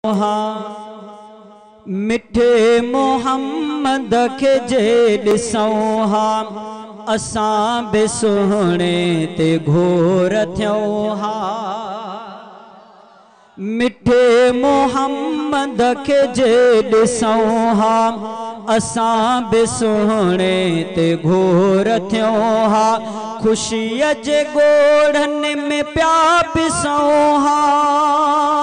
हाँ मिठे मोहम्मद के जे ॾिसूं हाँ असां बि सुहिणे ते घोर थियूं हाँ। मिठे मोहम्मद के जे ॾिसूं हाँ असां बि सुहिणे ते घोर थियूं हाँ। ख़ुशीअ जे ॻोढ़नि में पिया पिसूं हाँ।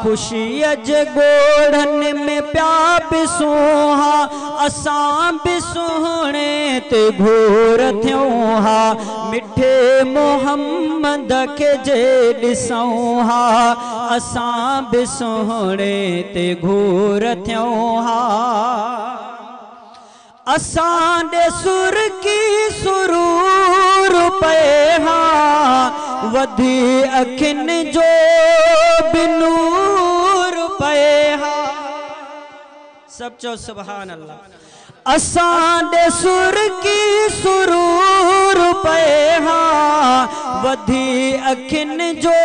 ख़ुशीअ जे ॻोढ़नि में पिया पिसूं हाँ असां बि सुहिणे ते घोर थियूं हाँ। मिठे मोहम्मद के जे ॾिसूं हाँ असां बि सुहिणे ते घोर थियूं हाँ। असां ॾे सुर की सुरूर पए हाँ वधी अखियुनि जो बि नूर पए हाँ। सब चो सुभान अल्लाह। असां ॾे सुर की सुरूर पए हाँ वधी अखियुनि जो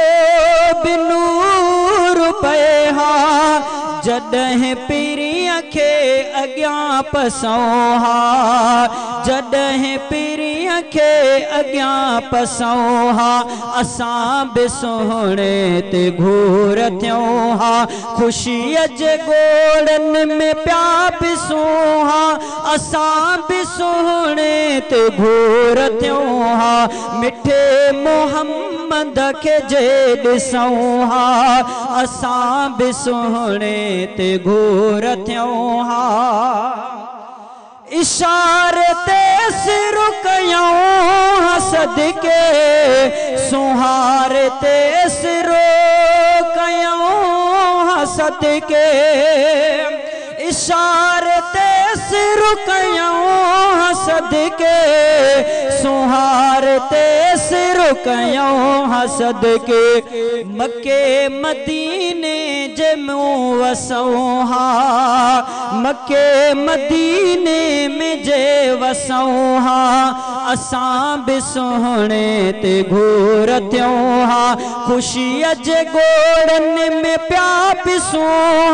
बि नूर पए हाँ। जॾहिं पीरीअ खे अॻियां पसूं हाँ जॾहिं पीरीअ खे अॻियां पसूं हाँ असां बि सुहिणे ते घोर थियूं हाँ। ख़ुशीअ जे ॻोढ़नि में पिया पिसूं हाँ असां बि सुहिणे ते घोर थियूं हाँ। मिठे मोहम्मद के जे ॾिसूं हाँ असां बि सुहिणे ते घोर थियूं हाँ। इशारे ते सिर कयूं सदके सुहारे ते सिर कयूं सदके इशारे ते सिर कयूं सदके सुहारे ते सिर कयूं सदके। मके मदीने जे मूं वसूं हाँ मके मदीने में जे वसूं हाँ असां बि सुहिणे ते घोर थियूं हाँ। ख़ुशीअ जे ॻोढ़नि में पिया पिसूं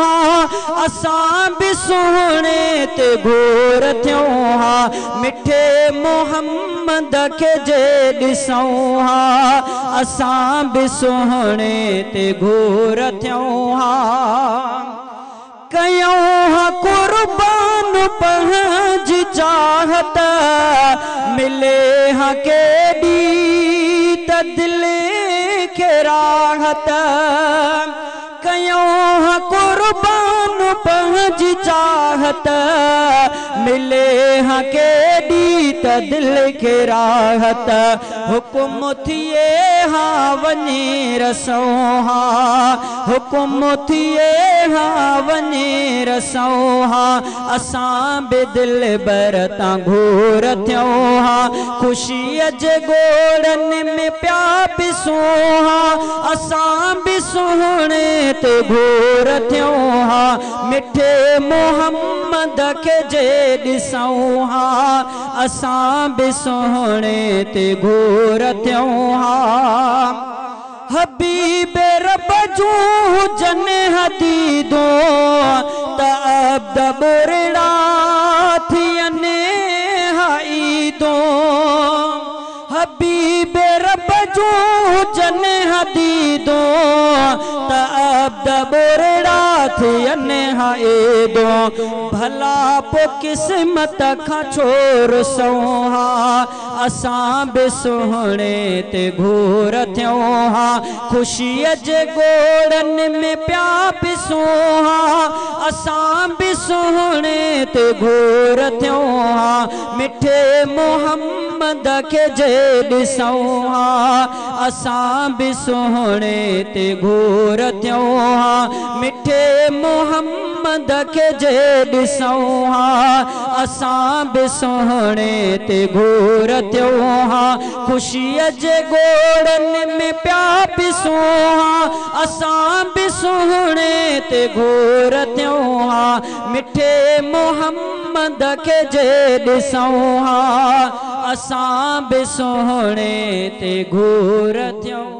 हाँ असां बि सुहिणे ते घोर थियूं हाँ। मिठे मोहम्मद के जे ॾिसूं हाँ असां बि सुहिणे ते घोर थियूं हाँ। कयूं हाँ कुर्बान पंहिंजी चाहत मिले हाँ केॾी त दिल खे राहत। कयूं हाँ कुर्बान पंहिंजी चाहत मिले हाँ केॾी त दिल खे राहत। हुकुम थिए हाँ वञी रसूं हाँ हुकुम थिए हाँ वञी रसूं हाँ असां बि दिल बर तां घोर थियूं हाँ। ख़ुशीअ जे ॻोढ़नि में पिया पिसूं हाँ असां बि सुहिणे ते घोर थियूं हाँ। मिठे मोहम्मद के जे ॾिसूं हाँ असां बि सुहिणे ते घोर थियूं हाँ। हबीब रब जूं हुजनि हदीदूं त अब्द बुरड़ा थियनि ईदूं। हबीब रब जूं हुजनि हदीदूं त अब्द बुरड़ा थियनि ईदूं। भला पो क़िस्मत खां छोर सऊं हाँ असां बि सुहिणे ते घोर थियूं हाँ। ख़ुशीअ जे ॻोढ़नि में पिया पिसूं हाँ असां बि सुहिणे ते घोर थियूं हाँ। मिठे मोहम्मद के जे ॾिसूं हाँ असां बि सुहिणे ते घोर थियूं हाँ। मिठे मोहम्मद के जे ॾिसूं हाँ असां बि सुहिणे ते घोर थियूं हाँ। ख़ुशीअ जे ॻोढ़नि में पिया पिसूं हाँ असां बि सुहिणे ते घोर थियूं हाँ। मिठे मोहम्मद के जे ॾिसूं हाँ असां बि सुहिणे ते घोर थियूं।